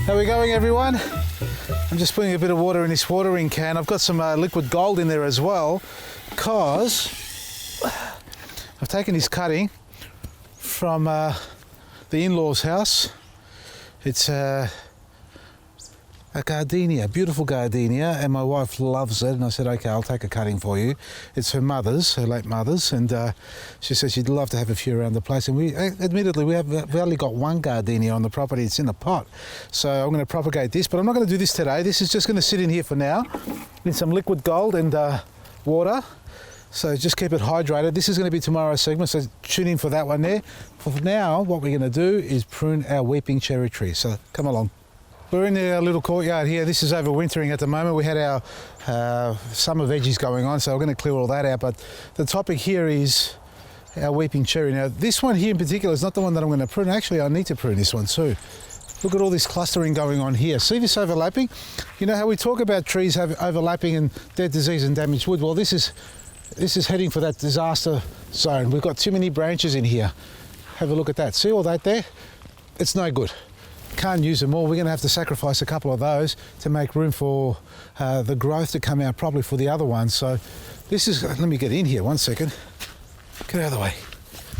How are we going, everyone? I'm just putting a bit of water in this watering can. I've got some liquid gold in there as well, because I've taken this cutting from the in-laws' house. It's a gardenia, beautiful gardenia, and my wife loves it, and I said, okay, I'll take a cutting for you. It's her mother's, her late mother's, and she said she'd love to have a few around the place. And we, admittedly, we've only got one gardenia on the property. It's in a pot. So I'm going to propagate this, but I'm not going to do this today. This is just going to sit in here for now in some liquid gold and water. So just keep it hydrated. This is going to be tomorrow's segment, so tune in for that one there. For now, what we're going to do is prune our weeping cherry tree. So come along. We're in our little courtyard here. This is overwintering at the moment. We had our summer veggies going on, so we're going to clear all that out. But the topic here is our weeping cherry. Now, this one here in particular is not the one that I'm going to prune. Actually, I need to prune this one too. Look at all this clustering going on here. See this overlapping? You know how we talk about trees overlapping and dead, disease and damaged wood? Well, this is heading for that disaster zone. We've got too many branches in here. Have a look at that. See all that there? It's no good. Can't use them all. We're going to have to sacrifice a couple of those to make room for the growth to come out properly for the other ones. So this is, let me get in here 1 second. Get out of the way.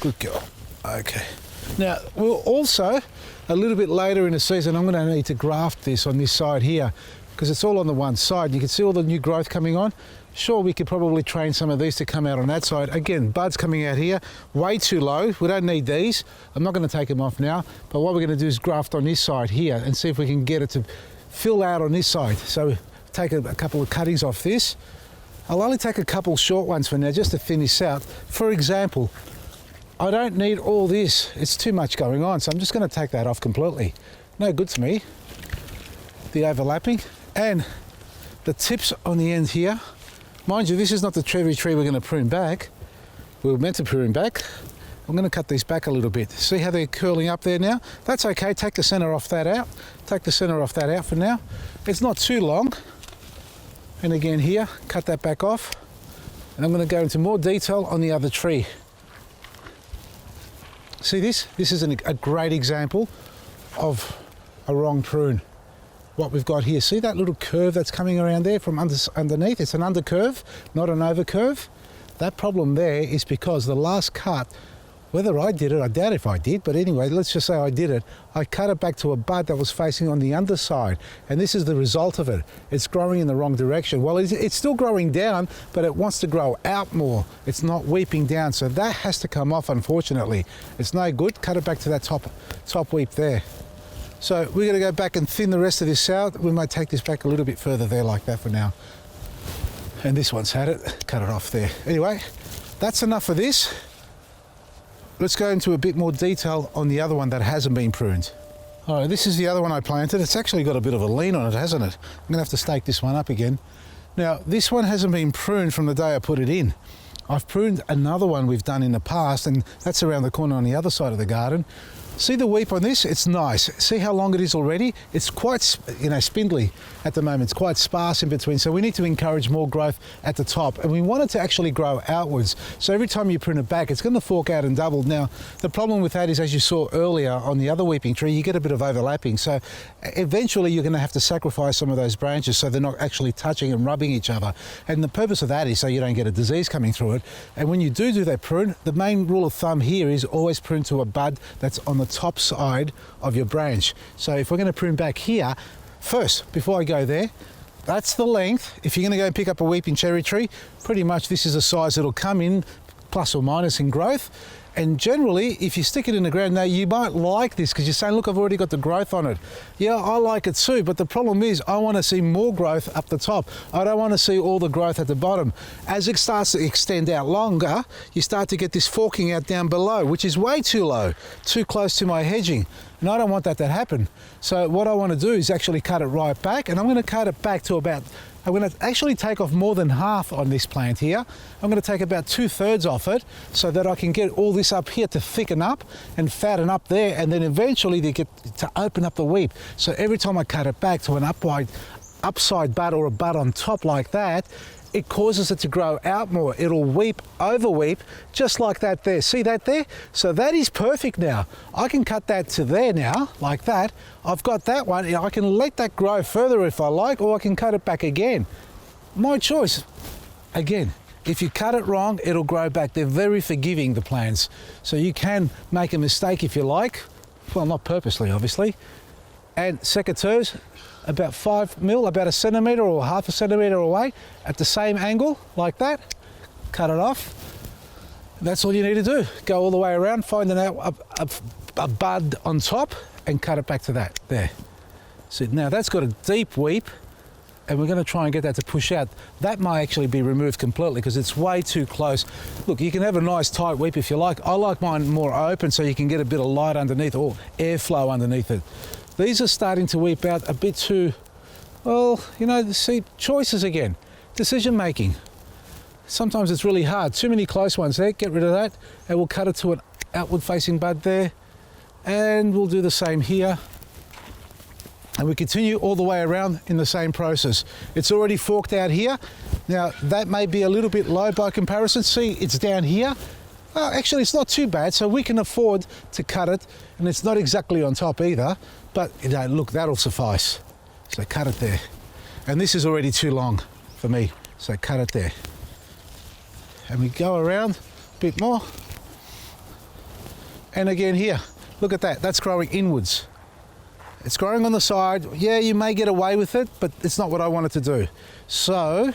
Good girl. Okay. Now, we'll also, a little bit later in the season, I'm going to need to graft this on this side here because it's all on the one side. You can see all the new growth coming on. Sure, we could probably train some of these to come out on that side. Again, buds coming out here, way too low. We don't need these. I'm not going to take them off now, but what we're going to do is graft on this side here and see if we can get it to fill out on this side. So take a couple of cuttings off this. I'll only take a couple short ones for now just to thin this out. For example, I don't need all this. It's too much going on, so I'm just going to take that off completely. No good to me. The overlapping and the tips on the end here. Mind you, this is not the cherry tree we're going to prune back. We were meant to prune back. I'm going to cut these back a little bit. See how they're curling up there now? That's okay. Take the center off that out. Take the center off that out for now. It's not too long. And again here, cut that back off. And I'm going to go into more detail on the other tree. See this? This is a great example of a wrong prune. What we've got here, see that little curve that's coming around there from underneath? It's an undercurve, not an overcurve. That problem there is because the last cut, whether I did it, I doubt if I did, but anyway, let's just say I did it. I cut it back to a bud that was facing on the underside, and this is the result of it. It's growing in the wrong direction. Well, it's still growing down, but it wants to grow out more. It's not weeping down, so that has to come off, unfortunately. It's no good. Cut it back to that top weep there. So we're going to go back and thin the rest of this out. We might take this back a little bit further there like that for now. And this one's had it. Cut it off there. Anyway, that's enough for this. Let's go into a bit more detail on the other one that hasn't been pruned. All right, this is the other one I planted. It's actually got a bit of a lean on it, hasn't it? I'm going to have to stake this one up again. Now, this one hasn't been pruned from the day I put it in. I've pruned another one we've done in the past, and that's around the corner on the other side of the garden. See the weep on this? It's nice. See how long it is already? It's quite, spindly at the moment. It's quite sparse in between. So we need to encourage more growth at the top. And we want it to actually grow outwards. So every time you prune it back, it's going to fork out and double. Now, the problem with that is, as you saw earlier on the other weeping tree, you get a bit of overlapping. So eventually you're going to have to sacrifice some of those branches so they're not actually touching and rubbing each other. And the purpose of that is so you don't get a disease coming through it. And when you do that prune, the main rule of thumb here is always prune to a bud that's on the top side of your branch. So if we're going to prune back here, first, before I go there, that's the length. If you're going to go and pick up a weeping cherry tree, pretty much this is the size it'll come in, plus or minus in growth. And generally, if you stick it in the ground, now you might like this because you're saying, look, I've already got the growth on it. Yeah, I like it too, but the problem is I want to see more growth up the top. I don't want to see all the growth at the bottom. As it starts to extend out longer, you start to get this forking out down below, which is way too low, too close to my hedging. And I don't want that to happen. So what I want to do is actually cut it right back, and I'm going to cut it back to about, I'm going to actually take off more than half on this plant here. I'm going to take about 2/3 off it so that I can get all this up here to thicken up and fatten up there, and then eventually they get to open up the weep. So every time I cut it back to an upside bud or a bud on top like that, it causes it to grow out more. It'll weep, overweep, just like that there. See that there? So that is perfect now. I can cut that to there now, like that. I've got that one. I can let that grow further if I like, or I can cut it back again. My choice. Again, if you cut it wrong, it'll grow back. They're very forgiving, the plants. So you can make a mistake if you like. Well, not purposely, obviously. And secateurs, about 5 mil, about a centimetre or half a centimetre away, at the same angle, like that. Cut it off. That's all you need to do. Go all the way around, find a bud on top, and cut it back to that, there. So now that's got a deep weep, and we're going to try and get that to push out. That may actually be removed completely because it's way too close. Look, you can have a nice tight weep if you like. I like mine more open so you can get a bit of light underneath or airflow underneath it. These are starting to weep out a bit too, well, you know, see, choices again, decision making. Sometimes it's really hard. Too many close ones there, get rid of that, and we'll cut it to an outward facing bud there. And we'll do the same here. And we continue all the way around in the same process. It's already forked out here. Now, that may be a little bit low by comparison. See, it's down here. Actually, it's not too bad, so we can afford to cut it, and it's not exactly on top either, but you know, look, that'll suffice. So cut it there. And this is already too long for me, so cut it there. And we go around a bit more. And again here, look at that, that's growing inwards. It's growing on the side. Yeah, you may get away with it, but it's not what I want it to do. So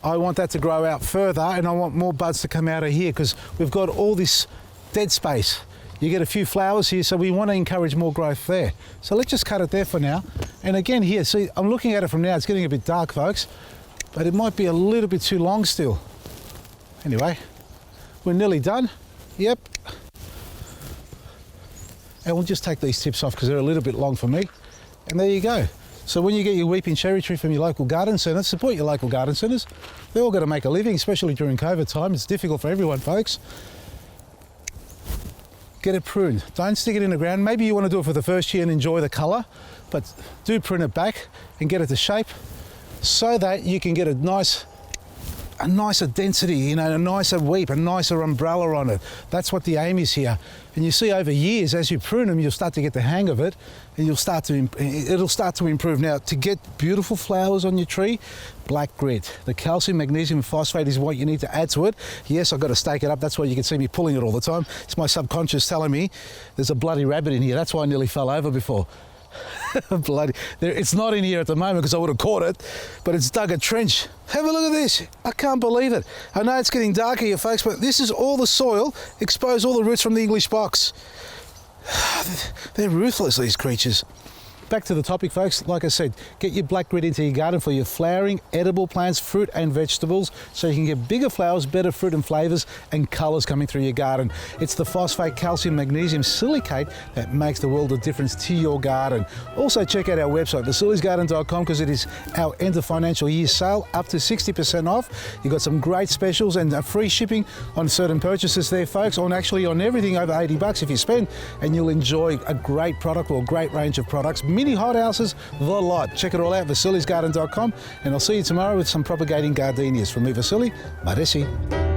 I want that to grow out further, and I want more buds to come out of here because we've got all this dead space. You get a few flowers here, so we want to encourage more growth there. So let's just cut it there for now. And again here, see, I'm looking at it from now. It's getting a bit dark, folks, but it might be a little bit too long still. Anyway, we're nearly done. Yep. And we'll just take these tips off because they're a little bit long for me. And there you go. So when you get your weeping cherry tree from your local garden centre, support your local garden centres. They're all got to make a living, especially during COVID time. It's difficult for everyone, folks. Get it pruned. Don't stick it in the ground. Maybe you want to do it for the first year and enjoy the colour, but do prune it back and get it to shape so that you can get a nicer density, you know, a nicer weep, a nicer umbrella on it. That's what the aim is here. And you see over years, as you prune them, you'll start to get the hang of it, and it'll start to improve. Now, to get beautiful flowers on your tree, black grit. The calcium, magnesium, phosphate is what you need to add to it. Yes, I've got to stake it up. That's why you can see me pulling it all the time. It's my subconscious telling me there's a bloody rabbit in here. That's why I nearly fell over before. Bloody, it's not in here at the moment because I would have caught it, but it's dug a trench. Have a look at this. I can't believe it. I know it's getting darker here, folks, but this is all the soil, exposed all the roots from the English box. They're ruthless, these creatures. Back to the topic, folks. Like I said, get your black grit into your garden for your flowering, edible plants, fruit and vegetables, so you can get bigger flowers, better fruit and flavours and colours coming through your garden. It's the phosphate, calcium, magnesium silicate that makes the world of difference to your garden. Also check out our website, vasilisgarden.com, because it is our end of financial year sale, up to 60% off. You've got some great specials and free shipping on certain purchases there, folks, on everything over 80 bucks if you spend, and you'll enjoy a great product or a great range of products. Mini hothouses, the lot. Check it all out, vasilisgarden.com, and I'll see you tomorrow with some propagating gardenias. From me, Vasili, Maresi.